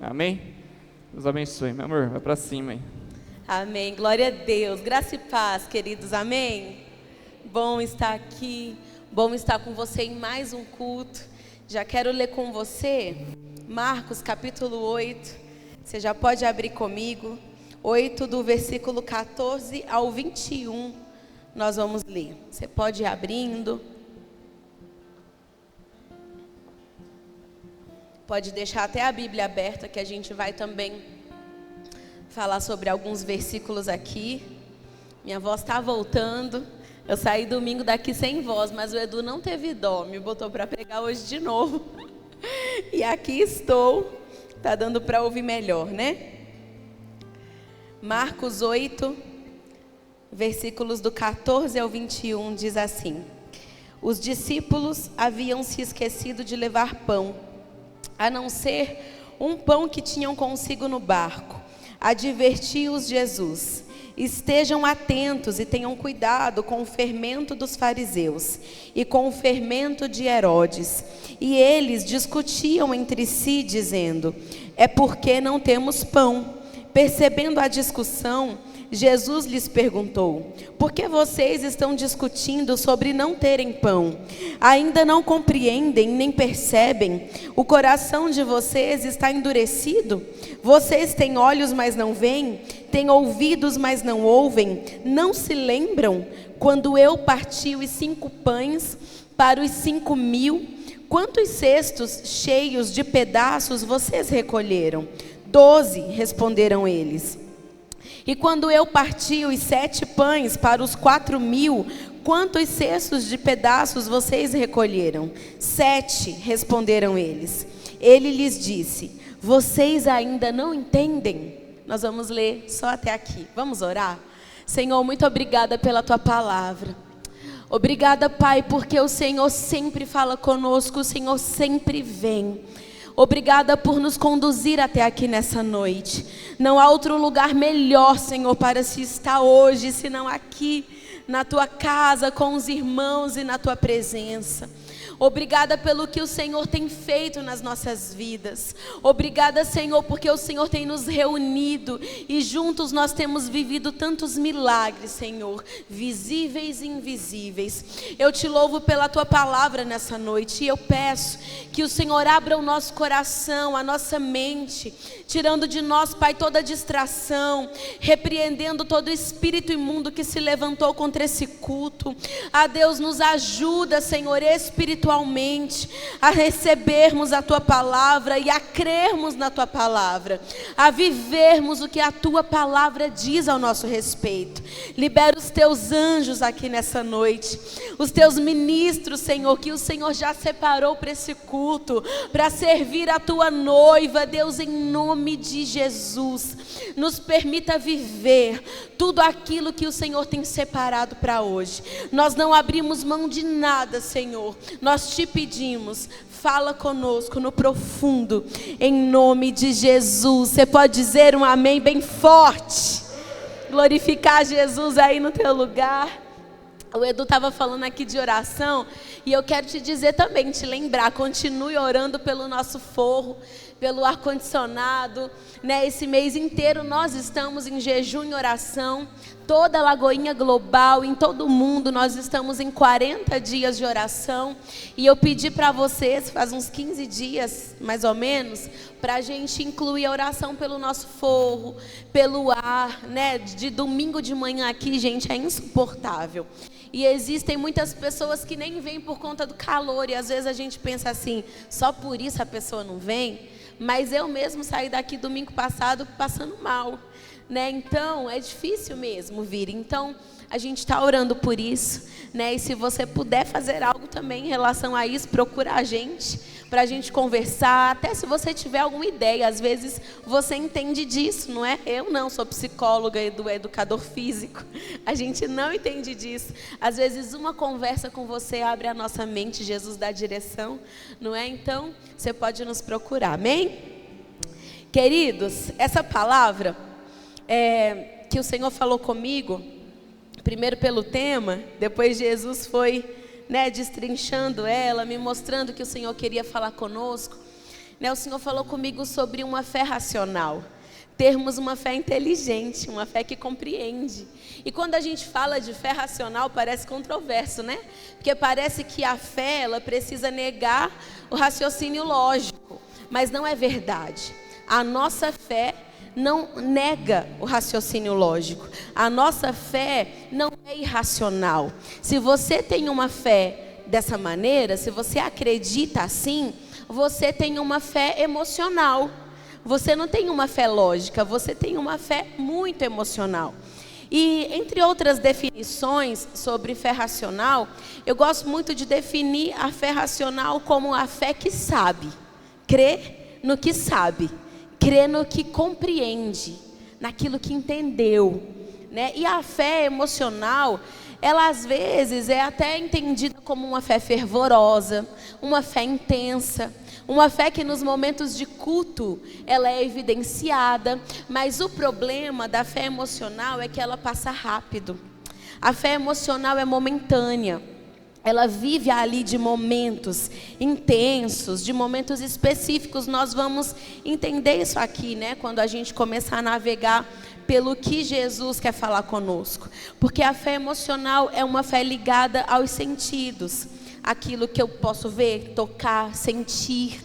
Amém? Deus abençoe, meu amor, vai para cima aí. Amém, glória a Deus, graça e paz, queridos, amém? Bom estar aqui, bom estar com você em mais um culto. Já quero ler com você Marcos capítulo 8, você já pode abrir comigo, 8 do versículo 14 ao 21, nós vamos ler. Você pode ir abrindo, pode deixar até a Bíblia aberta que a gente vai também falar sobre alguns versículos aqui. Minha voz está voltando. Eu saí domingo daqui sem voz, mas o Edu não teve dó, me botou para pregar hoje de novo. E aqui estou. Tá dando para ouvir melhor, né? Marcos 8, versículos do 14 ao 21 diz assim: Os discípulos haviam se esquecido de levar pão, a não ser um pão que tinham consigo no barco. Advertiu-os Jesus: Estejam atentos e tenham cuidado com o fermento dos fariseus e com o fermento de Herodes. E eles discutiam entre si, dizendo: É porque não temos pão. Percebendo a discussão, Jesus lhes perguntou: Por que vocês estão discutindo sobre não terem pão? Ainda não compreendem nem percebem? O coração de vocês está endurecido? Vocês têm olhos, mas não veem? Têm ouvidos, mas não ouvem? Não se lembram quando eu parti os 5 pães para os 5.000? Quantos cestos cheios de pedaços vocês recolheram? 12, responderam eles. E quando eu parti os 7 pães para os 4.000, quantos cestos de pedaços vocês recolheram? 7, responderam eles. Ele lhes disse: Vocês ainda não entendem? Nós vamos ler só até aqui. Vamos orar? Senhor, muito obrigada pela tua palavra. Obrigada, Pai, porque o Senhor sempre fala conosco, o Senhor sempre vem. Obrigada por nos conduzir até aqui nessa noite. Não há outro lugar melhor, Senhor, para se estar hoje, senão aqui, na tua casa, com os irmãos e na tua presença. Obrigada pelo que o Senhor tem feito nas nossas vidas. Obrigada, Senhor, porque o Senhor tem nos reunido e juntos nós temos vivido tantos milagres, Senhor, visíveis e invisíveis. Eu te louvo pela tua palavra nessa noite e eu peço que o Senhor abra o nosso coração, a nossa mente, tirando de nós, Pai, toda distração, repreendendo todo espírito imundo que se levantou contra esse culto. Ah, Deus, nos ajuda, Senhor, espiritualmente, a recebermos a tua palavra e a crermos na tua palavra, a vivermos o que a tua palavra diz ao nosso respeito. Libera os teus anjos aqui nessa noite, os teus ministros, Senhor, que o Senhor já separou para esse culto, para servir a tua noiva. Deus, em nome de Jesus, nos permita viver tudo aquilo que o Senhor tem separado para hoje. Nós não abrimos mão de nada, Senhor. Nós te pedimos, fala conosco no profundo, em nome de Jesus. Você pode dizer um amém bem forte? Glorificar Jesus aí no teu lugar. O Edu estava falando aqui de oração e eu quero te dizer também, te lembrar, continue orando pelo nosso forro, pelo ar-condicionado, né? Esse mês inteiro nós estamos em jejum e oração, toda a Lagoinha Global, em todo o mundo, nós estamos em 40 dias de oração. E eu pedi para vocês, faz uns 15 dias, mais ou menos, para a gente incluir a oração pelo nosso forro, pelo ar, né? De domingo de manhã aqui, gente, é insuportável. E existem muitas pessoas que nem vêm por conta do calor, e às vezes a gente pensa assim, só por isso a pessoa não vem. Mas eu mesmo saí daqui domingo passado passando mal, né? Então é difícil mesmo vir. Então a gente está orando por isso, né? E se você puder fazer algo também em relação a isso, procura a gente, para a gente conversar. Até se você tiver alguma ideia, às vezes você entende disso, não é? Eu não, sou psicóloga e educador físico. A gente não entende disso. Às vezes uma conversa com você abre a nossa mente, Jesus dá direção, não é? Então você pode nos procurar, amém? Queridos, essa palavra que o Senhor falou comigo, primeiro pelo tema, depois Jesus foi, né, destrinchando ela, me mostrando que o Senhor queria falar conosco. né, o Senhor falou comigo sobre uma fé racional. Termos uma fé inteligente, uma fé que compreende. E quando a gente fala de fé racional, parece controverso, né? Porque parece que a fé, ela precisa negar o raciocínio lógico. Mas não é verdade. A nossa fé não nega o raciocínio lógico. A nossa fé não é irracional. Se você tem uma fé dessa maneira, se você acredita assim, você tem uma fé emocional. Você não tem uma fé lógica, você tem uma fé muito emocional. E entre outras definições sobre fé racional, eu gosto muito de definir a fé racional como a fé que sabe. Crê no que sabe, crê no que compreende, naquilo que entendeu, né? E a fé emocional, ela às vezes é até entendida como uma fé fervorosa, uma fé intensa, uma fé que nos momentos de culto ela é evidenciada, mas o problema da fé emocional é que ela passa rápido. A fé emocional é momentânea. Ela vive ali de momentos intensos, de momentos específicos. Nós vamos entender isso aqui, né? Quando a gente começar a navegar pelo que Jesus quer falar conosco. Porque a fé emocional é uma fé ligada aos sentidos. Aquilo que eu posso ver, tocar, sentir.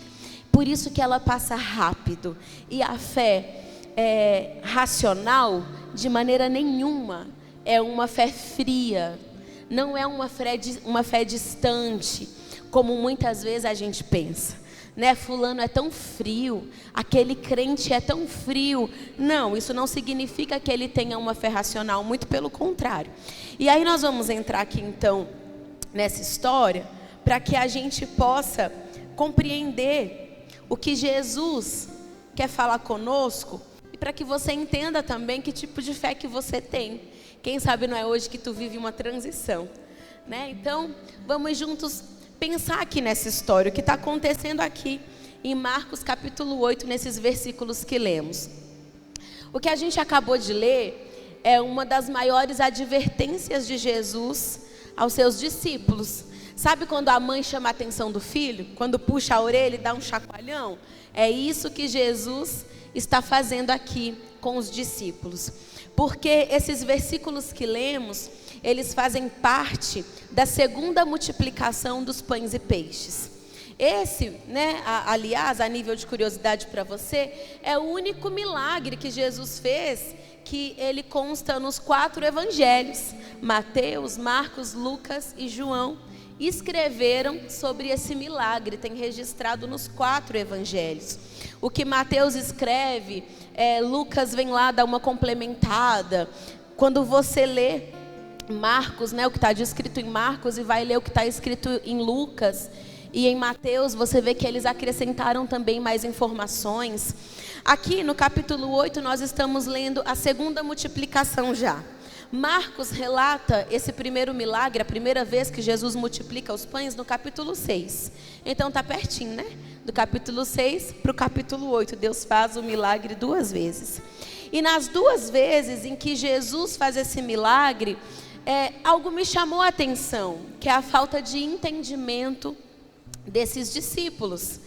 Por isso que ela passa rápido. E a fé racional, de maneira nenhuma, é uma fé fria. Não é uma fé distante, como muitas vezes a gente pensa, né? Fulano é tão frio, aquele crente é tão frio. Não, isso não significa que ele tenha uma fé racional, muito pelo contrário. E aí nós vamos entrar aqui então nessa história, para que a gente possa compreender o que Jesus quer falar conosco, e para que você entenda também que tipo de fé que você tem. Quem sabe não é hoje que tu vive uma transição, né? Então, vamos juntos pensar aqui nessa história, o que está acontecendo aqui em Marcos capítulo 8, nesses versículos que lemos. O que a gente acabou de ler é uma das maiores advertências de Jesus aos seus discípulos. Sabe quando a mãe chama a atenção do filho? Quando puxa a orelha e dá um chacoalhão? É isso que Jesus está fazendo aqui com os discípulos. Porque esses versículos que lemos, eles fazem parte da segunda multiplicação dos pães e peixes. Esse, né, aliás, a nível de curiosidade para você, é o único milagre que Jesus fez, que ele consta nos 4 evangelhos. Mateus, Marcos, Lucas e João escreveram sobre esse milagre, tem registrado nos 4 evangelhos. O que Mateus escreve, Lucas vem lá dar uma complementada. Quando você lê Marcos, né, o que está escrito em Marcos, e vai ler o que está escrito em Lucas e em Mateus, você vê que eles acrescentaram também mais informações. Aqui no capítulo 8 nós estamos lendo a segunda multiplicação já. Marcos relata esse primeiro milagre, a primeira vez que Jesus multiplica os pães, no capítulo 6. Então está pertinho, né? Do capítulo 6 para o capítulo 8. Deus faz o milagre 2 vezes. E nas 2 vezes em que Jesus faz esse milagre, algo me chamou a atenção, que é a falta de entendimento desses discípulos.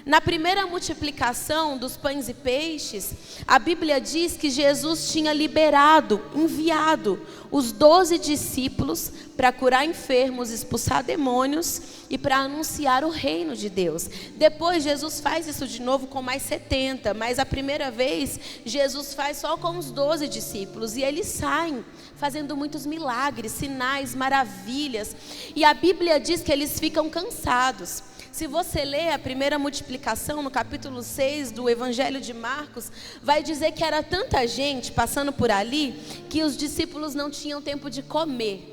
Na primeira multiplicação dos pães e peixes, a Bíblia diz que Jesus tinha enviado os 12 discípulos para curar enfermos, expulsar demônios e para anunciar o reino de Deus. Depois Jesus faz isso de novo com mais 70, mas a primeira vez Jesus faz só com os 12 discípulos e eles saem fazendo muitos milagres, sinais, maravilhas. E a Bíblia diz que eles ficam cansados. Se você ler a primeira multiplicação no capítulo 6 do Evangelho de Marcos, vai dizer que era tanta gente passando por ali que os discípulos não tinham tempo de comer.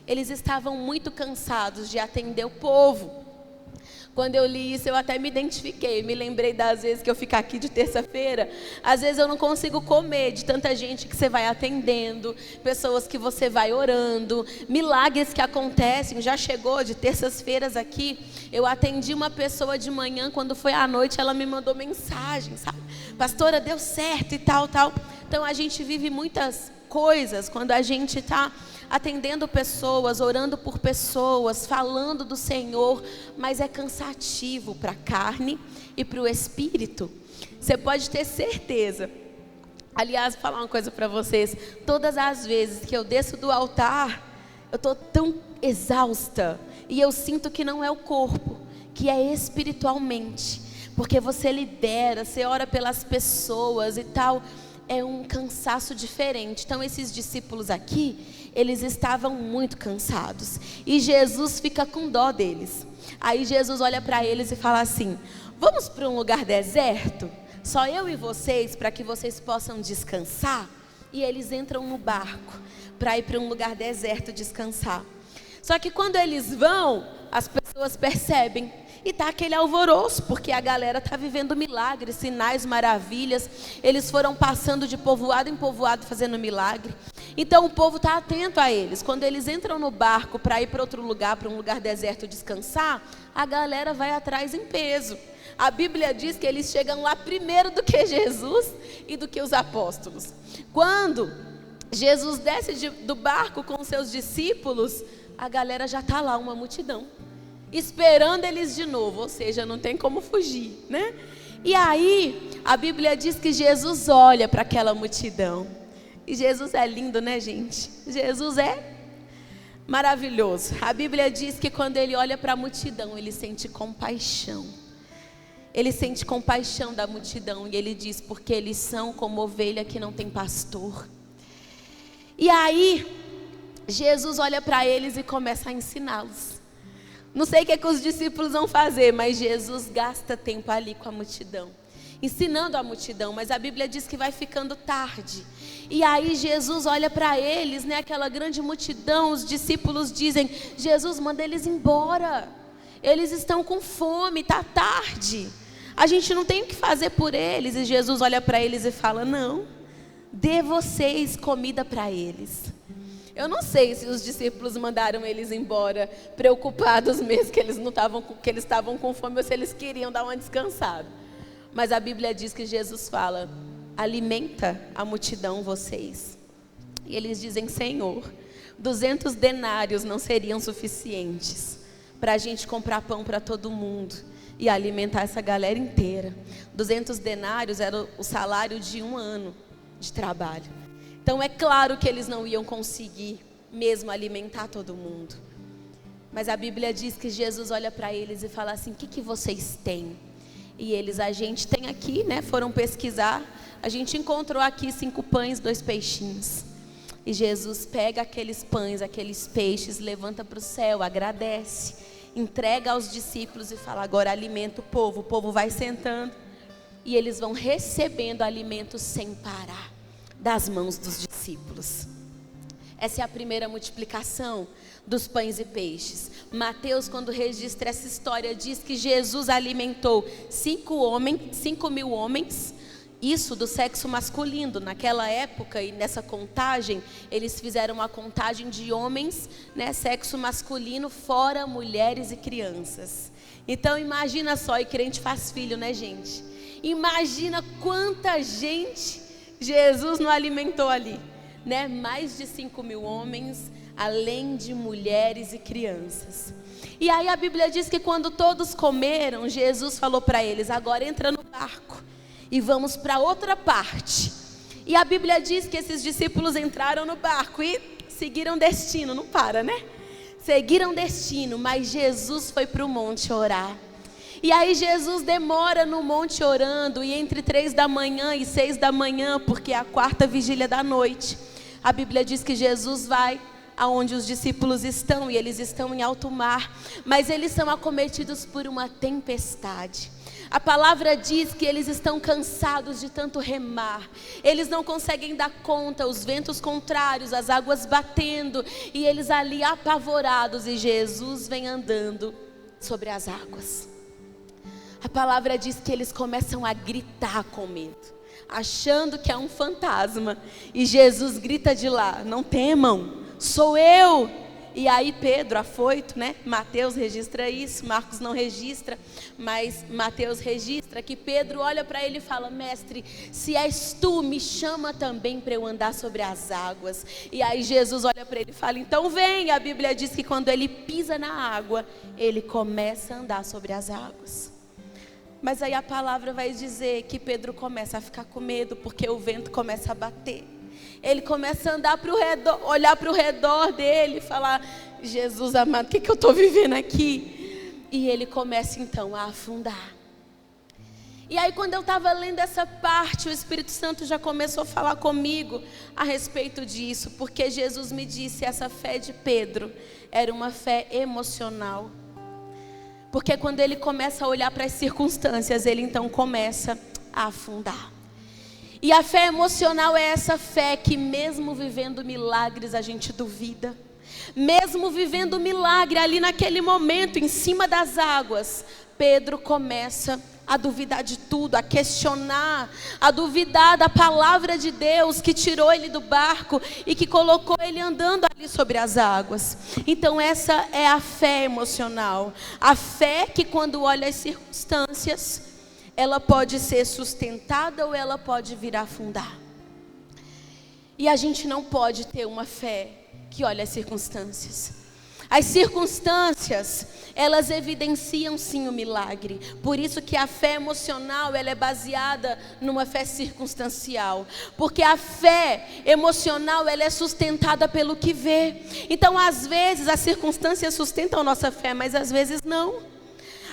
Eles estavam muito cansados de atender o povo. Quando eu li isso, eu até me identifiquei, me lembrei das vezes que eu fico aqui de terça-feira. Às vezes eu não consigo comer de tanta gente que você vai atendendo, pessoas que você vai orando, milagres que acontecem. Já chegou de terças-feiras aqui, eu atendi uma pessoa de manhã, quando foi à noite ela me mandou mensagem, sabe? Pastora, deu certo e tal, tal. Então a gente vive muitas coisas, quando a gente está atendendo pessoas, orando por pessoas, falando do Senhor, mas é cansativo para a carne e para o espírito. Você pode ter certeza. Aliás, vou falar uma coisa para vocês. Todas as vezes que eu desço do altar, eu estou tão exausta. E eu sinto que não é o corpo, que é espiritualmente. Porque você lidera, você ora pelas pessoas e tal. É um cansaço diferente. Então esses discípulos aqui, eles estavam muito cansados. E Jesus fica com dó deles. Aí Jesus olha para eles e fala assim: vamos para um lugar deserto? Só eu e vocês, para que vocês possam descansar. E eles entram no barco para ir para um lugar deserto descansar. Só que quando eles vão, as pessoas percebem. E está aquele alvoroço, porque a galera está vivendo milagres, sinais, maravilhas. Eles foram passando de povoado em povoado fazendo milagre. Então o povo está atento a eles. Quando eles entram no barco para ir para outro lugar, para um lugar deserto descansar, a galera vai atrás em peso. A Bíblia diz que eles chegam lá primeiro do que Jesus e do que os apóstolos. Quando Jesus desce do barco com seus discípulos, a galera já está lá, uma multidão, esperando eles de novo, ou seja, não tem como fugir, né? E aí, a Bíblia diz que Jesus olha para aquela multidão. E Jesus é lindo, né, gente? Jesus é maravilhoso. A Bíblia diz que quando ele olha para a multidão, ele sente compaixão. Ele sente compaixão da multidão. E ele diz: porque eles são como ovelha que não tem pastor. E aí, Jesus olha para eles e começa a ensiná-los. Não sei o que os discípulos vão fazer, mas Jesus gasta tempo ali com a multidão, ensinando a multidão. Mas a Bíblia diz que vai ficando tarde. E aí Jesus olha para eles, né, aquela grande multidão. Os discípulos dizem: Jesus, manda eles embora. Eles estão com fome, está tarde. A gente não tem o que fazer por eles. E Jesus olha para eles e fala: não, dê vocês comida para eles. Eu não sei se os discípulos mandaram eles embora preocupados mesmo que eles estavam com fome, ou se eles queriam dar uma descansada. Mas a Bíblia diz que Jesus fala: alimenta a multidão vocês. E eles dizem: Senhor, 200 denários não seriam suficientes para a gente comprar pão para todo mundo e alimentar essa galera inteira. 200 denários era o salário de um ano de trabalho. Então é claro que eles não iam conseguir mesmo alimentar todo mundo. Mas a Bíblia diz que Jesus olha para eles e fala assim: o que vocês têm? E eles: a gente tem aqui, né? Foram pesquisar. A gente encontrou aqui 5 pães, 2 peixinhos. E Jesus pega aqueles pães, aqueles peixes, levanta para o céu, agradece, entrega aos discípulos e fala: agora alimenta o povo. O povo vai sentando e eles vão recebendo alimento sem parar das mãos dos discípulos. Essa é a primeira multiplicação dos pães e peixes. Mateus, quando registra essa história, diz que Jesus alimentou 5.000 homens, isso do sexo masculino. Naquela época e nessa contagem, eles fizeram uma contagem de homens, né, sexo masculino, fora mulheres e crianças. Então imagina só, e crente faz filho, né, gente? Imagina quanta gente Jesus não alimentou ali, né? Mais de 5.000 homens, além de mulheres e crianças. E aí a Bíblia diz que quando todos comeram, Jesus falou para eles: agora entra no barco e vamos para outra parte. E a Bíblia diz que esses discípulos entraram no barco e seguiram destino. Não para, né? Seguiram destino, mas Jesus foi para o monte orar. E aí Jesus demora no monte orando, e entre 3 da manhã e 6 da manhã, porque é a 4ª vigília da noite, a Bíblia diz que Jesus vai aonde os discípulos estão, e eles estão em alto mar, mas eles são acometidos por uma tempestade. A palavra diz que eles estão cansados de tanto remar, eles não conseguem dar conta, os ventos contrários, as águas batendo, e eles ali apavorados, e Jesus vem andando sobre as águas. A palavra diz que eles começam a gritar com medo, achando que é um fantasma. E Jesus grita de lá: não temam, sou eu, E aí Pedro, afoito, né? Mateus registra isso, Marcos não registra, mas Mateus registra que Pedro olha para ele e fala: mestre, se és tu, me chama também para eu andar sobre as águas. E aí Jesus olha para ele e fala: então vem. A Bíblia diz que quando ele pisa na água, ele começa a andar sobre as águas. Mas aí a palavra vai dizer que Pedro começa a ficar com medo, porque o vento começa a bater. Ele começa a andar para o redor, olhar para o redor dele e falar: Jesus amado, o que eu estou vivendo aqui? E ele começa então a afundar. E aí quando eu estava lendo essa parte, o Espírito Santo já começou a falar comigo a respeito disso. Porque Jesus me disse, essa fé de Pedro era uma fé emocional. Porque quando ele começa a olhar para as circunstâncias, ele então começa a afundar. E a fé emocional é essa fé que mesmo vivendo milagres a gente duvida. Mesmo vivendo milagre ali naquele momento, em cima das águas, Pedro começa a duvidar de tudo, a questionar, a duvidar da palavra de Deus que tirou ele do barco e que colocou ele andando ali sobre as águas. Então essa é a fé emocional. A fé que quando olha as circunstâncias, ela pode ser sustentada ou ela pode vir a afundar. E a gente não pode ter uma fé que olha as circunstâncias. As circunstâncias, elas evidenciam sim o milagre. Por isso que a fé emocional, ela é baseada numa fé circunstancial. Porque a fé emocional, ela é sustentada pelo que vê. Então às vezes as circunstâncias sustentam a nossa fé, mas às vezes não.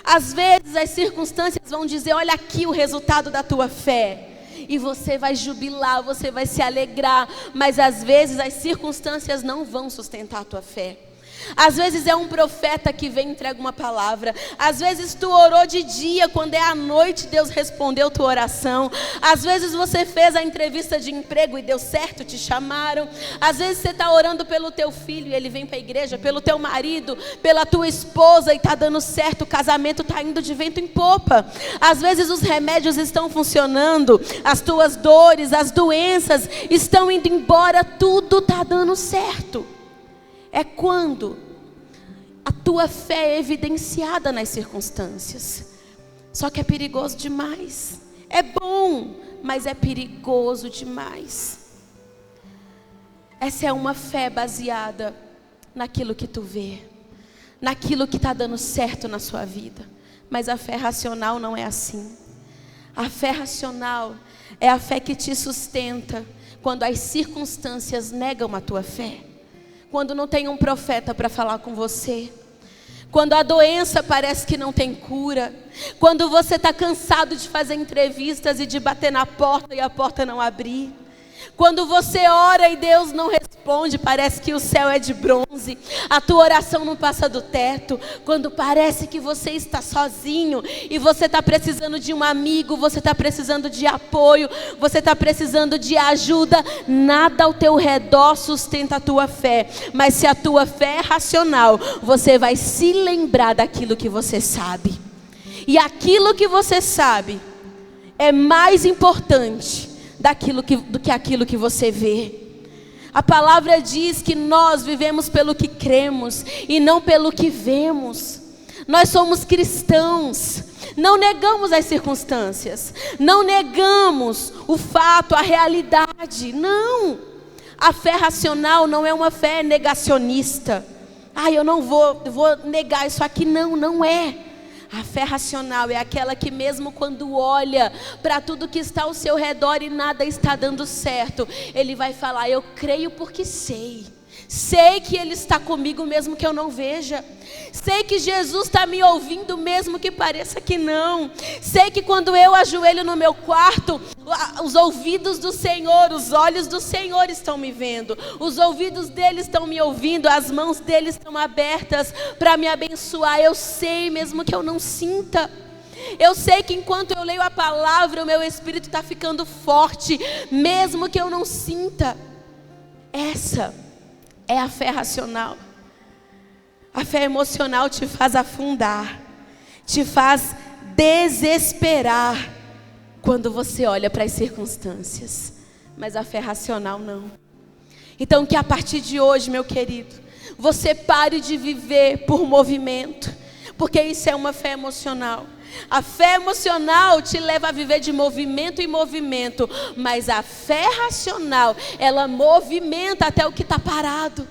Às vezes as circunstâncias vão dizer: olha aqui o resultado da tua fé. E você vai jubilar, você vai se alegrar. Mas às vezes as circunstâncias não vão sustentar a tua fé. Às vezes é um profeta que vem e entrega uma palavra. Às vezes tu orou de dia, quando é à noite Deus respondeu tua oração. Às vezes você fez a entrevista de emprego e deu certo, te chamaram. Às vezes você está orando pelo teu filho e ele vem para a igreja, pelo teu marido, pela tua esposa e está dando certo, o casamento está indo de vento em popa. Às vezes os remédios estão funcionando, as tuas dores, as doenças estão indo embora, tudo está dando certo. É quando a tua fé é evidenciada nas circunstâncias. Só que é perigoso demais. É bom, mas é perigoso demais. Essa é uma fé baseada naquilo que tu vê, naquilo que está dando certo na sua vida. Mas a fé racional não é assim. A fé racional é a fé que te sustenta quando as circunstâncias negam a tua fé. Quando não tem um profeta para falar com você. Quando a doença parece que não tem cura. Quando você está cansado de fazer entrevistas e de bater na porta e a porta não abrir. Quando você ora e Deus não responde, parece que o céu é de bronze, a tua oração não passa do teto. Quando parece que você está sozinho e você está precisando de um amigo, você está precisando de apoio, você está precisando de ajuda, nada ao teu redor sustenta a tua fé. Mas se a tua fé é racional, você vai se lembrar daquilo que você sabe. E aquilo que você sabe é mais importante do que aquilo que você vê. A palavra diz que nós vivemos pelo que cremos e não pelo que vemos. Nós somos cristãos, não negamos as circunstâncias, não negamos o fato, a realidade, não. A fé racional não é uma fé negacionista. Eu não vou negar isso aqui, não é. A fé racional é aquela que mesmo quando olha para tudo que está ao seu redor e nada está dando certo, ele vai falar: eu creio porque sei. Sei que Ele está comigo mesmo que eu não veja. Sei que Jesus está me ouvindo mesmo que pareça que não. Sei que quando eu ajoelho no meu quarto, os ouvidos do Senhor, os olhos do Senhor estão me vendo. Os ouvidos dele estão me ouvindo, as mãos dele estão abertas para me abençoar. Eu sei mesmo que eu não sinta. Eu sei que enquanto eu leio a palavra, o meu espírito está ficando forte, mesmo que eu não sinta. Essa é a fé racional. A fé emocional te faz afundar, te faz desesperar quando você olha para as circunstâncias. Mas a fé racional não. Então que a partir de hoje, meu querido, você pare de viver por movimento, porque isso é uma fé emocional. A fé emocional te leva a viver de movimento em movimento, mas a fé racional, ela movimenta até o que está parado.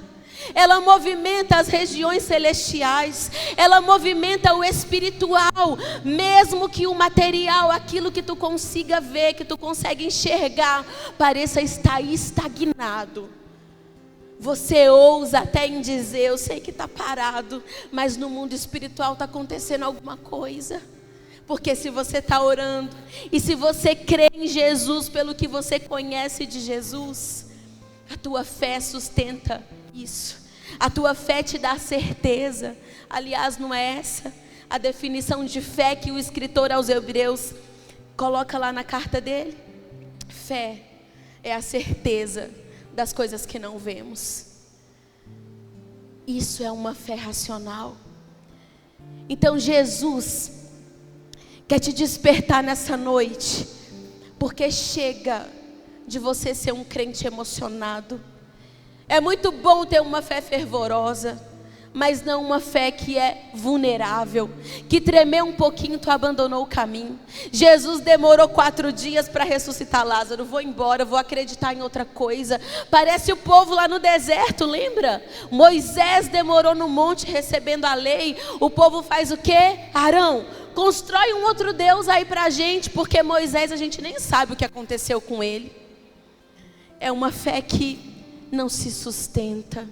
Ela movimenta as regiões celestiais, ela movimenta o espiritual, mesmo que o material, aquilo que tu consiga ver, que tu consegue enxergar, pareça estar estagnado. Você ousa até em dizer, eu sei que está parado, mas no mundo espiritual está acontecendo alguma coisa. Porque se você está orando, e se você crê em Jesus pelo que você conhece de Jesus, a tua fé sustenta isso. A tua fé te dá certeza. Aliás, não é essa a definição de fé que o escritor aos Hebreus coloca lá na carta dele? Fé é a certeza das coisas que não vemos. Isso é uma fé racional. Então Jesus quer te despertar nessa noite, porque chega de você ser um crente emocionado. É muito bom ter uma fé fervorosa, mas não uma fé que é vulnerável, que tremeu um pouquinho, tu abandonou o caminho. Jesus demorou 4 dias para ressuscitar Lázaro. Vou embora, vou acreditar em outra coisa. Parece o povo lá no deserto, lembra? Moisés demorou no monte recebendo a lei. O povo faz o quê? Arão, constrói um outro Deus aí para a gente, porque Moisés a gente nem sabe o que aconteceu com ele. É uma fé que não se sustenta,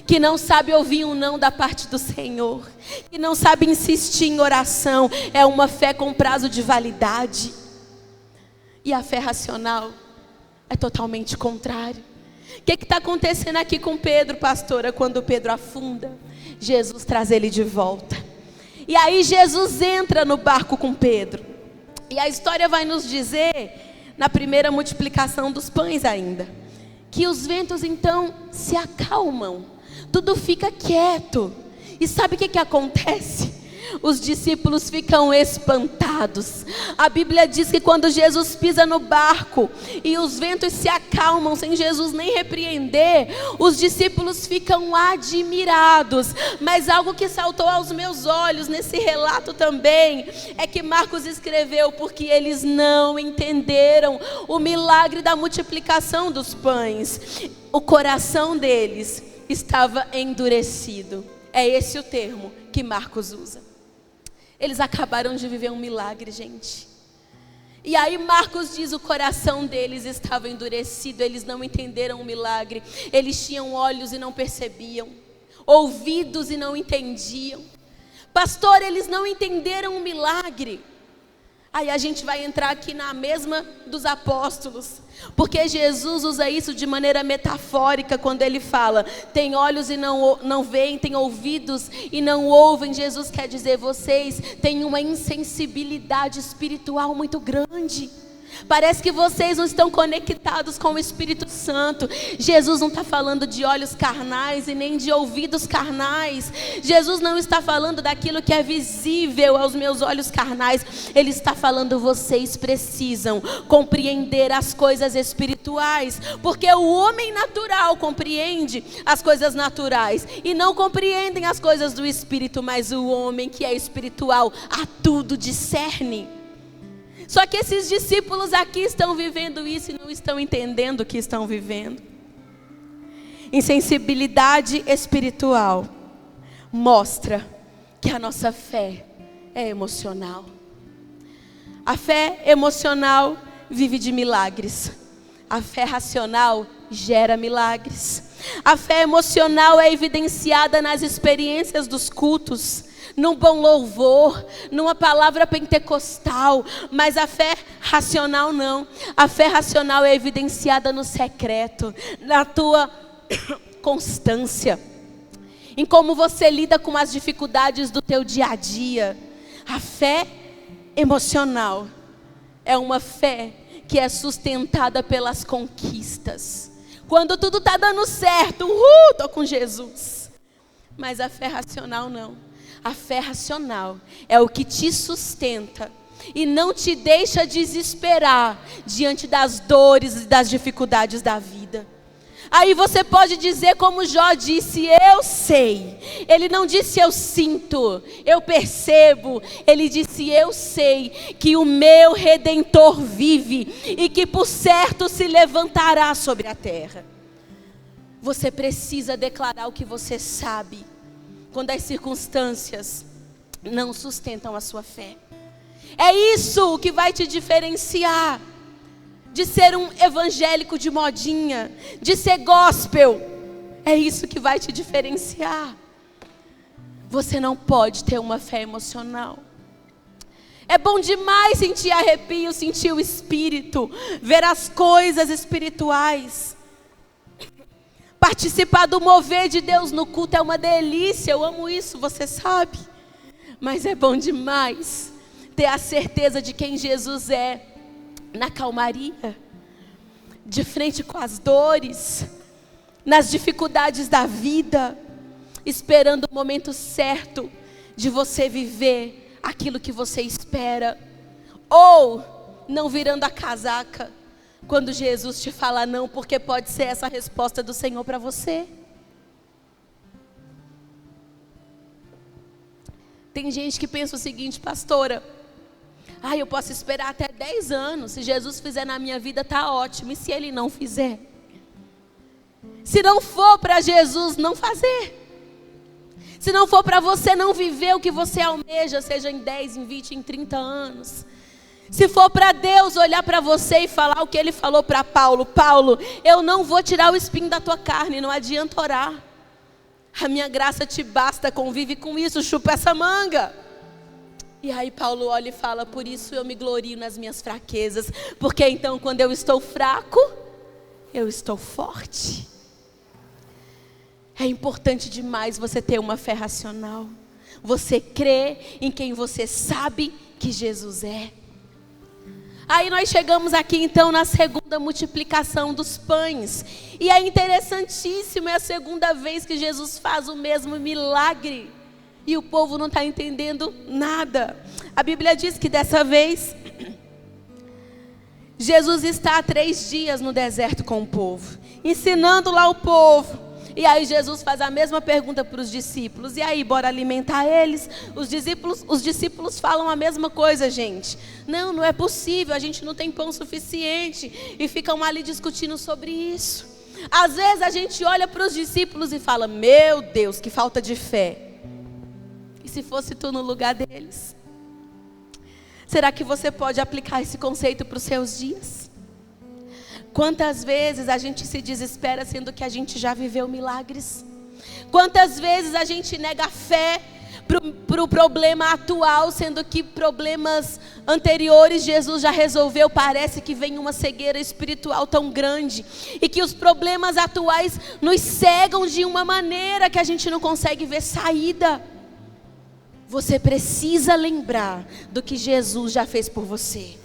que não sabe ouvir um não da parte do Senhor, que não sabe insistir em oração. É uma fé com prazo de validade. E a fé racional é totalmente contrário. O que está acontecendo aqui com Pedro, pastora? Quando Pedro afunda, Jesus traz ele de volta. E aí Jesus entra no barco com Pedro. E a história vai nos dizer, na primeira multiplicação dos pães ainda, que os ventos então se acalmam, tudo fica quieto. E sabe o que acontece? Os discípulos ficam espantados. A Bíblia diz que quando Jesus pisa no barco e os ventos se acalmam sem Jesus nem repreender, os discípulos ficam admirados. Mas algo que saltou aos meus olhos nesse relato também é que Marcos escreveu porque eles não entenderam o milagre da multiplicação dos pães. O coração deles estava endurecido. É esse o termo que Marcos usa. Eles acabaram de viver um milagre, gente. E aí Marcos diz, o coração deles estava endurecido, eles não entenderam o milagre. Eles tinham olhos e não percebiam, ouvidos e não entendiam. Pastor, eles não entenderam o milagre. Aí a gente vai entrar aqui na mesma dos apóstolos, porque Jesus usa isso de maneira metafórica quando ele fala, tem olhos e não veem, tem ouvidos e não ouvem. Jesus quer dizer, vocês têm uma insensibilidade espiritual muito grande. Parece que vocês não estão conectados com o Espírito Santo. Jesus não está falando de olhos carnais e nem de ouvidos carnais. Jesus não está falando daquilo que é visível aos meus olhos carnais. Ele está falando, vocês precisam compreender as coisas espirituais. Porque o homem natural compreende as coisas naturais e não compreendem as coisas do Espírito. Mas o homem que é espiritual a tudo discerne. Só que esses discípulos aqui estão vivendo isso e não estão entendendo o que estão vivendo. Insensibilidade espiritual mostra que a nossa fé é emocional. A fé emocional vive de milagres. A fé racional gera milagres. A fé emocional é evidenciada nas experiências dos cultos, num bom louvor, numa palavra pentecostal. Mas a fé racional não. A fé racional é evidenciada no secreto, na tua constância, em como você lida com as dificuldades do teu dia a dia. A fé emocional é uma fé que é sustentada pelas conquistas. Quando tudo está dando certo, estou com Jesus. Mas a fé racional não. A fé racional é o que te sustenta e não te deixa desesperar diante das dores e das dificuldades da vida. Aí você pode dizer como Jó disse, eu sei. Ele não disse eu sinto, eu percebo. Ele disse eu sei que o meu Redentor vive e que por certo se levantará sobre a terra. Você precisa declarar o que você sabe quando as circunstâncias não sustentam a sua fé. É isso que vai te diferenciar de ser um evangélico de modinha, de ser gospel. É isso que vai te diferenciar. Você não pode ter uma fé emocional. É bom demais sentir arrepio, sentir o Espírito, ver as coisas espirituais. Participar do mover de Deus no culto é uma delícia, eu amo isso, você sabe. Mas é bom demais ter a certeza de quem Jesus é, na calmaria, de frente com as dores, nas dificuldades da vida, esperando o momento certo de você viver aquilo que você espera, ou não virando a casaca quando Jesus te fala não, porque pode ser essa a resposta do Senhor para você. Tem gente que pensa o seguinte, pastora, eu posso esperar até 10 anos, se Jesus fizer na minha vida está ótimo, e se Ele não fizer? Se não for para Jesus, não fazer. Se não for para você não viver o que você almeja, seja em 10, em 20, em 30 anos. Se for para Deus olhar para você e falar o que Ele falou para Paulo, Paulo, eu não vou tirar o espinho da tua carne, não adianta orar. A minha graça te basta, convive com isso, chupa essa manga. E aí Paulo olha e fala, por isso eu me glorio nas minhas fraquezas, porque então quando eu estou fraco, eu estou forte. É importante demais você ter uma fé racional. Você crê em quem você sabe que Jesus é. Aí nós chegamos aqui então na segunda multiplicação dos pães. E é interessantíssimo, é a segunda vez que Jesus faz o mesmo milagre. E o povo não está entendendo nada. A Bíblia diz que dessa vez, Jesus está há 3 dias no deserto com o povo, ensinando lá o povo. E aí Jesus faz a mesma pergunta para os discípulos. E aí, bora alimentar eles? Os discípulos falam a mesma coisa, gente. Não é possível, a gente não tem pão suficiente. E ficam ali discutindo sobre isso. Às vezes a gente olha para os discípulos e fala, meu Deus, que falta de fé. E se fosse tu no lugar deles? Será que você pode aplicar esse conceito para os seus dias? Quantas vezes a gente se desespera sendo que a gente já viveu milagres? Quantas vezes a gente nega a fé para o problema atual, sendo que problemas anteriores Jesus já resolveu? Parece que vem uma cegueira espiritual tão grande e que os problemas atuais nos cegam de uma maneira que a gente não consegue ver saída. Você precisa lembrar do que Jesus já fez por você.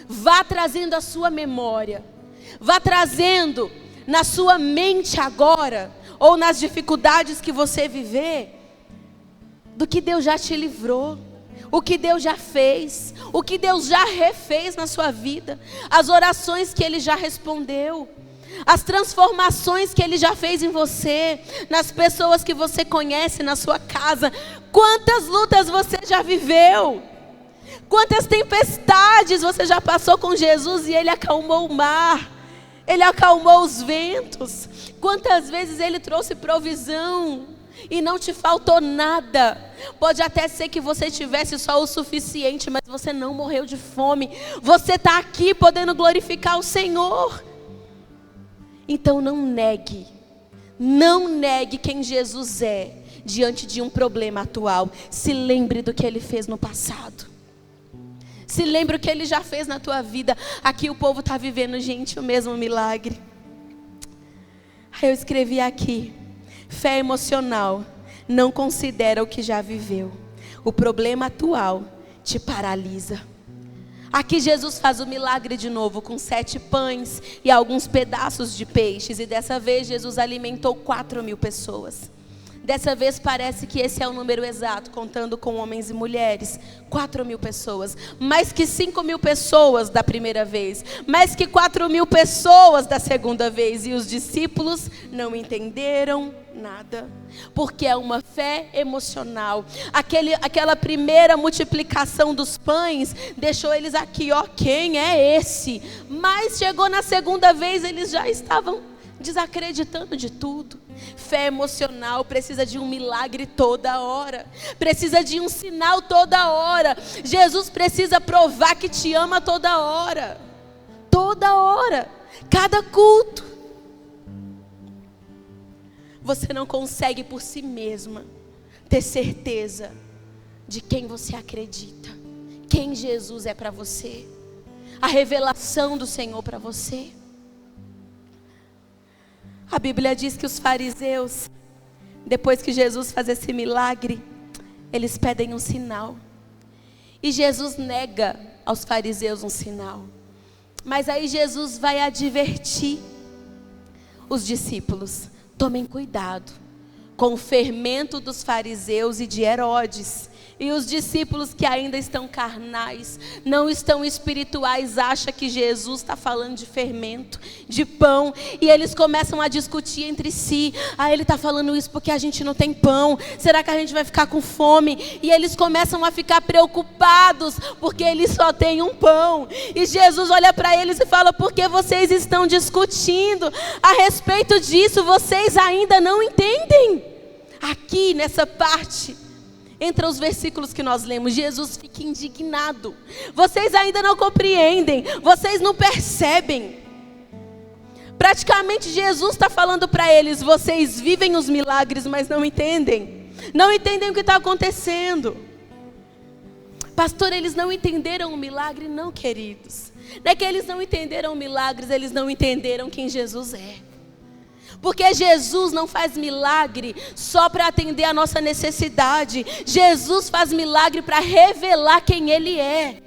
Vá trazendo a sua memória. Vá trazendo na sua mente agora, ou nas dificuldades que você viver, do que Deus já te livrou, o que Deus já fez, o que Deus já refez na sua vida, as orações que Ele já respondeu, as transformações que Ele já fez em você, nas pessoas que você conhece na sua casa. Quantas lutas você já viveu? Quantas tempestades você já passou com Jesus e Ele acalmou o mar? Ele acalmou os ventos. Quantas vezes Ele trouxe provisão e não te faltou nada? Pode até ser que você tivesse só o suficiente, mas você não morreu de fome. Você está aqui podendo glorificar o Senhor. Então não negue quem Jesus é diante de um problema atual. Se lembre do que Ele fez no passado. Se lembre o que Ele já fez na tua vida. Aqui o povo está vivendo, gente, o mesmo milagre. Aí eu escrevi aqui, fé emocional não considera o que já viveu. O problema atual te paralisa. Aqui Jesus faz o milagre de novo com 7 pães e alguns pedaços de peixes. E dessa vez Jesus alimentou 4.000 pessoas. Dessa vez parece que esse é o número exato, contando com homens e mulheres. 4.000 pessoas. Mais que 5.000 pessoas da primeira vez. Mais que 4.000 pessoas da segunda vez. E os discípulos não entenderam nada. Porque é uma fé emocional. Aquela primeira multiplicação dos pães deixou eles aqui, ó, quem é esse? Mas chegou na segunda vez, eles já estavam desacreditando de tudo. Fé emocional precisa de um milagre toda hora. Precisa de um sinal toda hora. Jesus precisa provar que te ama toda hora. Toda hora. Cada culto. Você não consegue por si mesma ter certeza de quem você acredita. Quem Jesus é para você. A revelação do Senhor para você. A Bíblia diz que os fariseus, depois que Jesus faz esse milagre, eles pedem um sinal. E Jesus nega aos fariseus um sinal. Mas aí Jesus vai advertir os discípulos: tomem cuidado com o fermento dos fariseus e de Herodes. E os discípulos que ainda estão carnais, não estão espirituais, acham que Jesus está falando de fermento, de pão. E eles começam a discutir entre si. Ele está falando isso porque a gente não tem pão. Será que a gente vai ficar com fome? E eles começam a ficar preocupados porque eles só têm um pão. E Jesus olha para eles e fala: por que vocês estão discutindo a respeito disso? Vocês ainda não entendem? Aqui nessa parte, entre os versículos que nós lemos, Jesus fica indignado. Vocês ainda não compreendem, vocês não percebem. Praticamente Jesus está falando para eles: vocês vivem os milagres, mas não entendem. Não entendem o que está acontecendo. Pastor, eles não entenderam o milagre? Não, queridos. Não é que eles não entenderam milagres, eles não entenderam quem Jesus é. Porque Jesus não faz milagre só para atender a nossa necessidade. Jesus faz milagre para revelar quem Ele é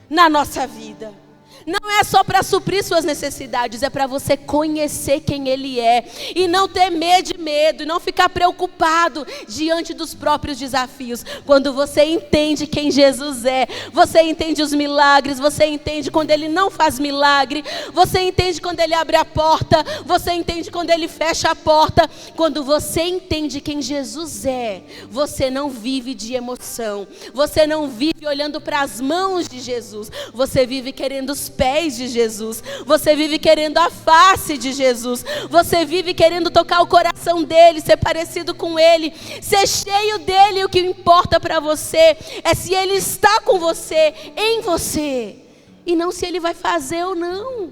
na nossa vida. Não é só para suprir suas necessidades, é para você conhecer quem Ele é. E não ter medo, e não ficar preocupado diante dos próprios desafios. Quando você entende quem Jesus é, você entende os milagres, você entende quando Ele não faz milagre, você entende quando Ele abre a porta, você entende quando Ele fecha a porta. Quando você entende quem Jesus é, você não vive de emoção, você não vive olhando para as mãos de Jesus, você vive querendo os pés de Jesus, você vive querendo a face de Jesus, você vive querendo tocar o coração dele, ser parecido com ele, ser cheio dele. E o que importa para você é se ele está com você, em você, e não se ele vai fazer ou não,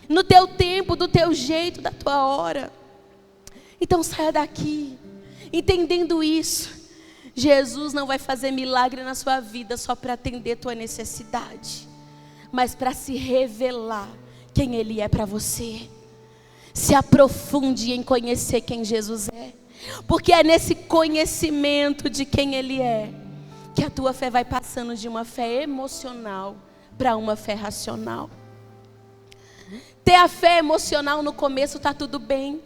no teu tempo, do teu jeito, da tua hora. Então saia daqui entendendo isso. Jesus não vai fazer milagre na sua vida só para atender tua necessidade, mas para se revelar quem Ele é para você. Se aprofunde em conhecer quem Jesus é. Porque é nesse conhecimento de quem Ele é que a tua fé vai passando de uma fé emocional para uma fé racional. Ter a fé emocional no começo está tudo bem.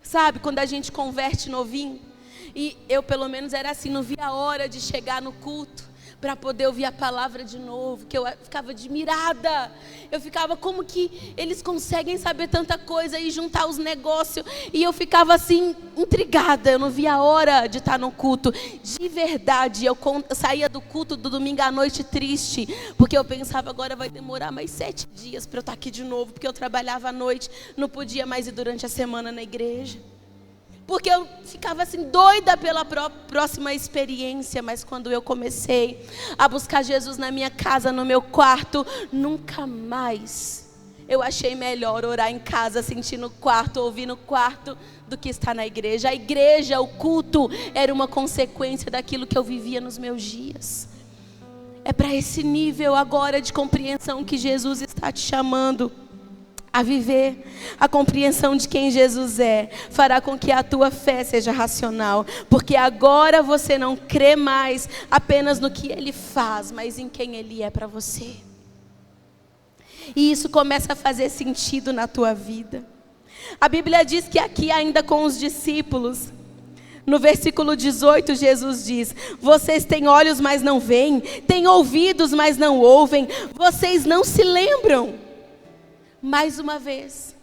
Sabe, quando a gente converte novinho, e eu pelo menos era assim, não via a hora de chegar no culto para poder ouvir a palavra de novo, que eu ficava admirada. Eu ficava, como que eles conseguem saber tanta coisa e juntar os negócios? E eu ficava assim, intrigada. Eu não via a hora de estar no culto. De verdade, eu saía do culto do domingo à noite triste, porque eu pensava, agora vai demorar mais 7 dias para eu estar aqui de novo, porque eu trabalhava à noite, não podia mais ir durante a semana na igreja. Porque eu ficava assim doida pela próxima experiência. Mas quando eu comecei a buscar Jesus na minha casa, no meu quarto, nunca mais eu achei melhor orar em casa, sentir no quarto, ouvir no quarto, do que estar na igreja. A igreja, o culto, era uma consequência daquilo que eu vivia nos meus dias. É para esse nível agora de compreensão que Jesus está te chamando a viver. A compreensão de quem Jesus é fará com que a tua fé seja racional, porque agora você não crê mais apenas no que Ele faz, mas em quem Ele é para você. E isso começa a fazer sentido na tua vida. A Bíblia diz que aqui ainda com os discípulos, No versículo 18, Jesus diz: vocês têm olhos, mas não veem, têm ouvidos, mas não ouvem, vocês não se lembram. Mais uma vez,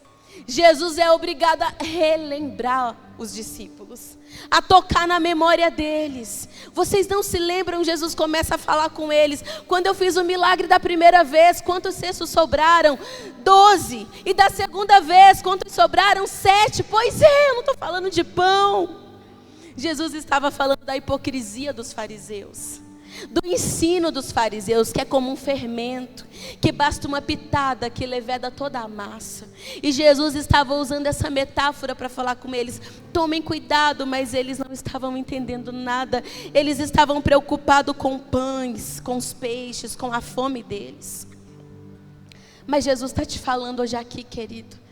Jesus é obrigado a relembrar os discípulos, a tocar na memória deles. Vocês não se lembram? Jesus começa a falar com eles: quando eu fiz o milagre da primeira vez, quantos cestos sobraram? 12. E da segunda vez, quantos sobraram? 7. Pois é, eu não estou falando de pão. Jesus estava falando da hipocrisia dos fariseus, do ensino dos fariseus, que é como um fermento, que basta uma pitada que leveda toda a massa. E Jesus estava usando essa metáfora para falar com eles: tomem cuidado. Mas eles não estavam entendendo nada. Eles estavam preocupados com pães, com os peixes, com a fome deles. Mas Jesus está te falando hoje aqui, querido.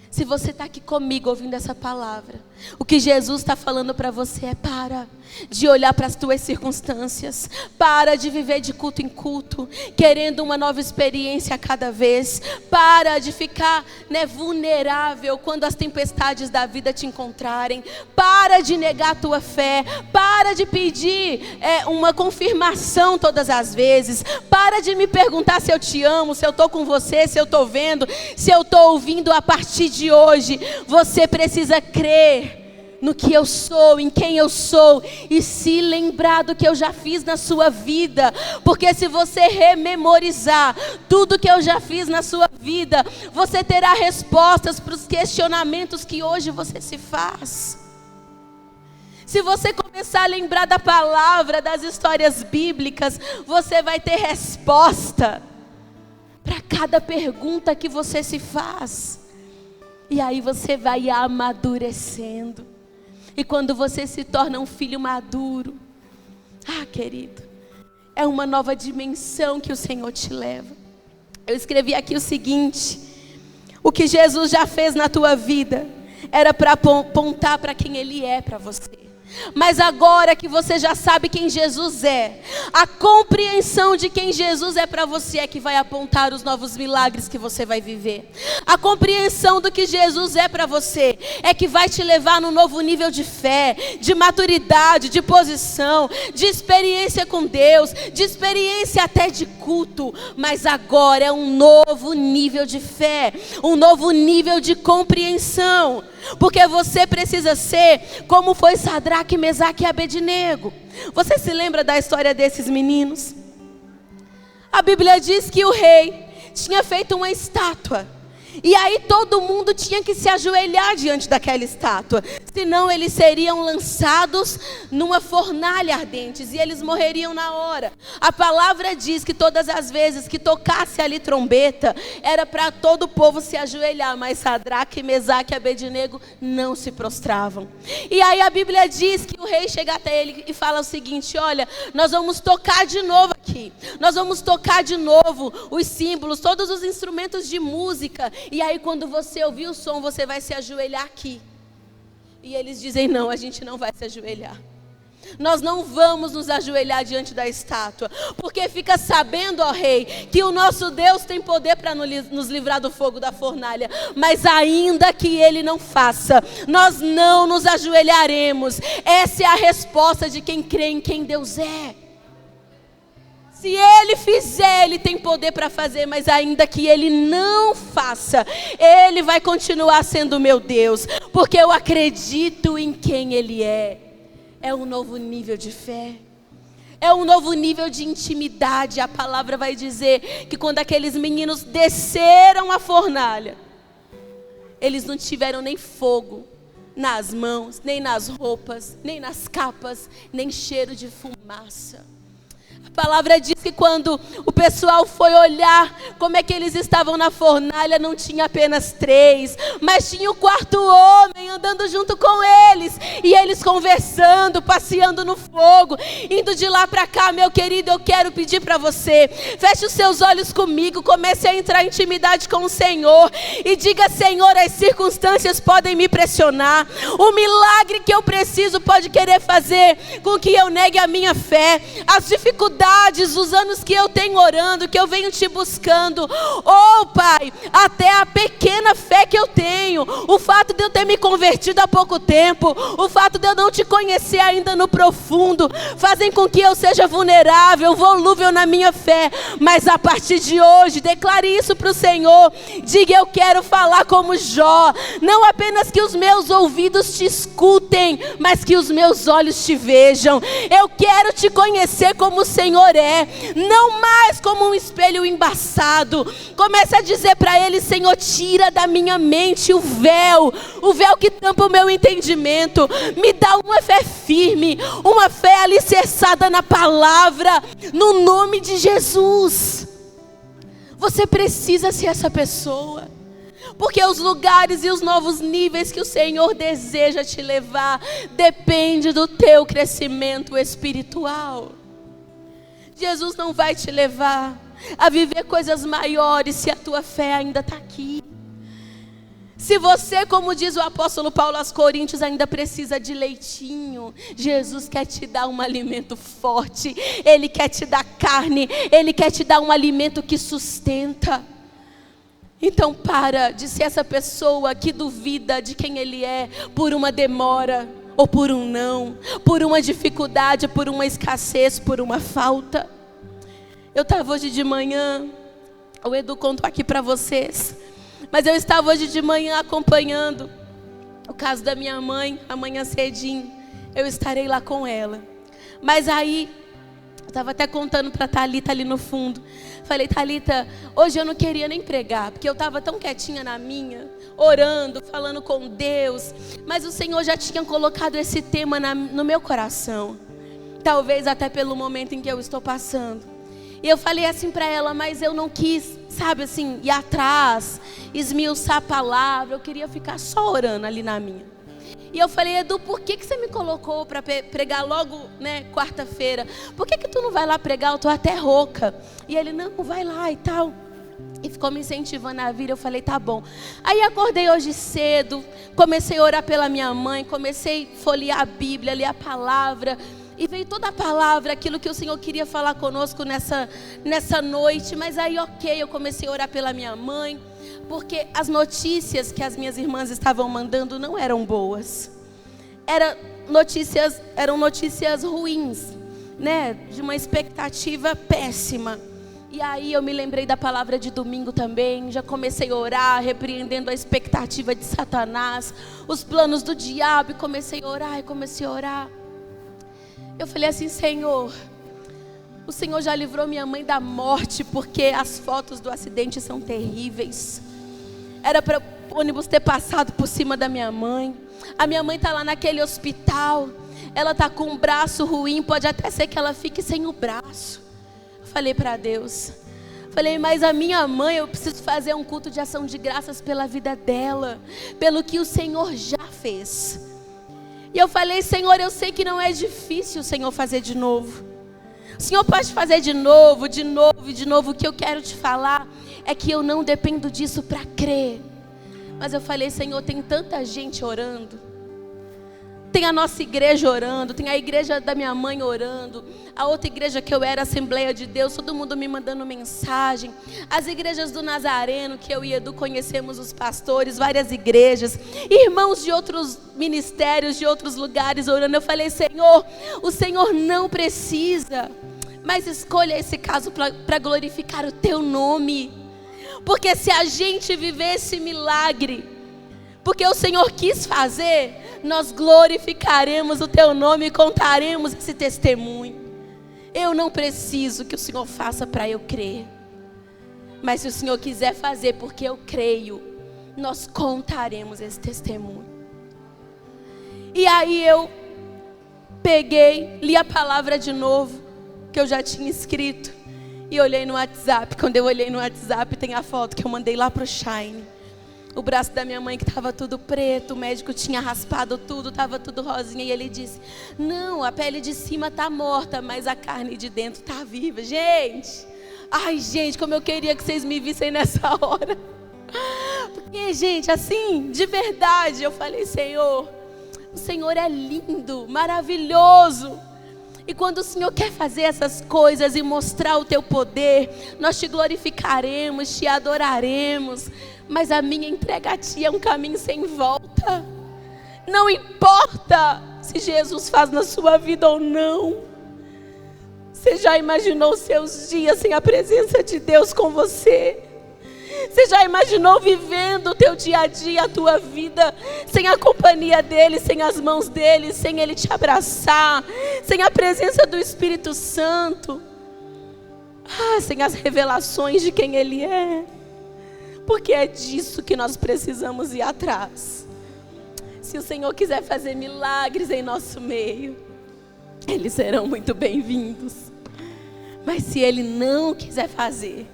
Se você está aqui comigo ouvindo essa palavra, o que Jesus está falando para você é: para de olhar para as tuas circunstâncias, para de viver de culto em culto, querendo uma nova experiência a cada vez, para de ficar vulnerável quando as tempestades da vida te encontrarem, para de negar a tua fé, para de pedir uma confirmação todas as vezes, para de me perguntar se eu te amo, se eu estou com você, se eu estou vendo, se eu estou ouvindo. A partir de hoje, você precisa crer no que eu sou, em quem eu sou, e se lembrar do que eu já fiz na sua vida. Porque se você rememorizar tudo que eu já fiz na sua vida, você terá respostas para os questionamentos que hoje você se faz. Se você começar a lembrar da palavra, das histórias bíblicas, você vai ter resposta para cada pergunta que você se faz. E aí você vai amadurecendo. E quando você se torna um filho maduro, querido, é uma nova dimensão que o Senhor te leva. Eu escrevi aqui o seguinte: o que Jesus já fez na tua vida era para apontar para quem Ele é para você. Mas agora que você já sabe quem Jesus é, a compreensão de quem Jesus é para você é que vai apontar os novos milagres que você vai viver. A compreensão do que Jesus é para você é que vai te levar num novo nível de fé, de maturidade, de posição, de experiência com Deus, de experiência até de culto. Mas agora é um novo nível de fé, um novo nível de compreensão. Porque você precisa ser como foi Sadraque, Mesaque e Abednego. Você se lembra da história desses meninos? A Bíblia diz que o rei tinha feito uma estátua. E aí todo mundo tinha que se ajoelhar diante daquela estátua. Senão eles seriam lançados numa fornalha ardente e eles morreriam na hora. A palavra diz que todas as vezes que tocasse ali trombeta, era para todo o povo se ajoelhar. Mas Sadraque, Mesaque e Abednego não se prostravam. E aí a Bíblia diz que o rei chega até ele e fala o seguinte: olha, nós vamos tocar de novo aqui. Nós vamos tocar de novo os símbolos, todos os instrumentos de música. E aí quando você ouvir o som, você vai se ajoelhar aqui. E eles dizem: não, a gente não vai se ajoelhar. Nós não vamos nos ajoelhar diante da estátua. Porque fica sabendo, ó rei, que o nosso Deus tem poder para nos livrar do fogo da fornalha. Mas ainda que Ele não faça, nós não nos ajoelharemos. Essa é a resposta de quem crê em quem Deus é. Se Ele fizer, Ele tem poder para fazer, mas ainda que Ele não faça, Ele vai continuar sendo meu Deus, porque eu acredito em quem Ele é. É um novo nível de fé, é um novo nível de intimidade. A palavra vai dizer que quando aqueles meninos desceram a fornalha, eles não tiveram nem fogo nas mãos, nem nas roupas, nem nas capas, nem cheiro de fumaça. A palavra diz que quando o pessoal foi olhar como é que eles estavam na fornalha, não tinha apenas 3, mas tinha o 4º homem andando junto com eles. E eles conversando, passeando no fogo, indo de lá para cá. Meu querido, eu quero pedir para você, feche os seus olhos comigo, comece a entrar em intimidade com o Senhor. E diga: Senhor, as circunstâncias podem me pressionar. O milagre que eu preciso pode querer fazer com que eu negue a minha fé. As dificuldades dificuldades, os anos que eu tenho orando, que eu venho te buscando. Oh, Pai, até a pequena fé que eu tenho, o fato de eu ter me convertido há pouco tempo, o fato de eu não te conhecer ainda no profundo, fazem com que eu seja vulnerável, volúvel na minha fé. Mas a partir de hoje, declare isso para o Senhor. Diga: eu quero falar como Jó, não apenas que os meus ouvidos te escutem, mas que os meus olhos te vejam. Eu quero te conhecer como o Senhor é, não mais como um espelho embaçado. Comece a dizer para Ele: Senhor, tira da minha mente o véu que tampa o meu entendimento. Me dá uma fé firme, uma fé alicerçada na palavra, no nome de Jesus. Você precisa ser essa pessoa, porque os lugares e os novos níveis que o Senhor deseja te levar depende do teu crescimento espiritual. Jesus não vai te levar a viver coisas maiores se a tua fé ainda está aqui. Se você, como diz o apóstolo Paulo aos Coríntios, ainda precisa de leitinho, Jesus quer te dar um alimento forte. Ele quer te dar carne, Ele quer te dar um alimento que sustenta. Então para de ser essa pessoa que duvida de quem Ele é por uma demora, ou por um não, por uma dificuldade, por uma escassez, por uma falta. Eu estava hoje de manhã, o Edu contou aqui para vocês, mas eu estava hoje de manhã acompanhando o caso da minha mãe. Amanhã cedinho eu estarei lá com ela. Mas aí, eu estava até contando para a Thalita ali no fundo. Falei: Thalita, hoje eu não queria nem pregar, porque eu estava tão quietinha na minha, orando, falando com Deus. Mas o Senhor já tinha colocado esse tema no meu coração. Talvez até pelo momento em que eu estou passando. E eu falei assim para ela, mas eu não quis, sabe assim, ir atrás, esmiuçar a palavra. Eu queria ficar só orando ali na minha. E eu falei: Edu, por que você me colocou para pregar logo, né, quarta-feira? Por que tu não vai lá pregar? Eu tô até rouca. E ele: não, vai lá e tal. E ficou me incentivando a vir. Eu falei: tá bom. Aí acordei hoje cedo, comecei a orar pela minha mãe, comecei a folhear a Bíblia, ler a palavra. E veio toda a palavra, aquilo que o Senhor queria falar conosco nessa noite. Mas aí, eu comecei a orar pela minha mãe, porque as notícias que as minhas irmãs estavam mandando não eram boas. Eram notícias ruins, né? De uma expectativa péssima. E aí eu me lembrei da palavra de domingo também. Já comecei a orar, repreendendo a expectativa de Satanás, os planos do diabo. E comecei a orar. Eu falei assim: Senhor, o Senhor já livrou minha mãe da morte, porque as fotos do acidente são terríveis. Era para o ônibus ter passado por cima da minha mãe. A minha mãe está lá naquele hospital. Ela está com um braço ruim, pode até ser que ela fique sem o braço. Eu falei para Deus. Falei: mas a minha mãe, eu preciso fazer um culto de ação de graças pela vida dela, pelo que o Senhor já fez. E eu falei: Senhor, eu sei que não é difícil o Senhor fazer de novo. O Senhor pode fazer de novo, de novo e de novo. O que eu quero te falar é que eu não dependo disso para crer. Mas eu falei: Senhor, tem tanta gente orando. Tem a nossa igreja orando, tem a igreja da minha mãe orando, a outra igreja que eu era, Assembleia de Deus, todo mundo me mandando mensagem. As igrejas do Nazareno, que eu e Edu conhecemos os pastores, várias igrejas, irmãos de outros ministérios, de outros lugares orando. Eu falei: Senhor, o Senhor não precisa, mas escolha esse caso para glorificar o teu nome. Porque se a gente viver esse milagre, porque o Senhor quis fazer, nós glorificaremos o teu nome e contaremos esse testemunho. Eu não preciso que o Senhor faça para eu crer, mas se o Senhor quiser fazer porque eu creio, nós contaremos esse testemunho. E aí eu peguei, li a palavra de novo, que eu já tinha escrito, e olhei no WhatsApp. Quando eu olhei no WhatsApp, tem a foto que eu mandei lá pro Shine. O braço da minha mãe que estava tudo preto, o médico tinha raspado tudo, estava tudo rosinha. E ele disse: não, a pele de cima está morta, mas a carne de dentro está viva. Gente, ai gente, como eu queria que vocês me vissem nessa hora. Porque, gente, assim, de verdade, eu falei: Senhor, o Senhor é lindo, maravilhoso. E quando o Senhor quer fazer essas coisas e mostrar o teu poder, nós te glorificaremos, te adoraremos. Mas a minha entrega a ti é um caminho sem volta. Não importa se Jesus faz na sua vida ou não. Você já imaginou os seus dias sem a presença de Deus com você? Você já imaginou vivendo o teu dia a dia, a tua vida, sem a companhia dEle, sem as mãos dEle, sem Ele te abraçar, sem a presença do Espírito Santo, sem as revelações de quem Ele é? Porque é disso que nós precisamos ir atrás. Se o Senhor quiser fazer milagres em nosso meio, eles serão muito bem-vindos. Mas se Ele não quiser fazer,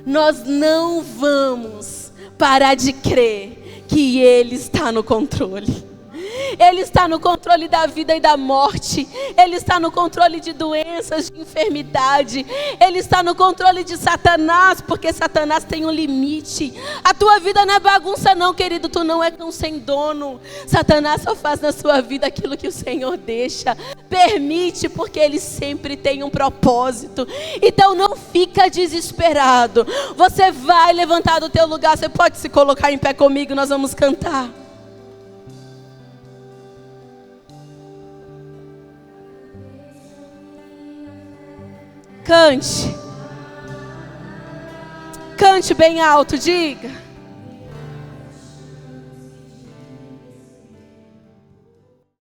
nós não vamos parar de crer que Ele está no controle. Ele está no controle da vida e da morte. Ele está no controle de doenças, de enfermidade. Ele está no controle de Satanás, porque Satanás tem um limite. A tua vida não é bagunça não, querido. Tu não é tão sem dono. Satanás só faz na sua vida aquilo que o Senhor deixa. Permite, porque Ele sempre tem um propósito. Então não fica desesperado. Você vai levantar do teu lugar. Você pode se colocar em pé comigo, nós vamos cantar. Cante. Cante bem alto, diga.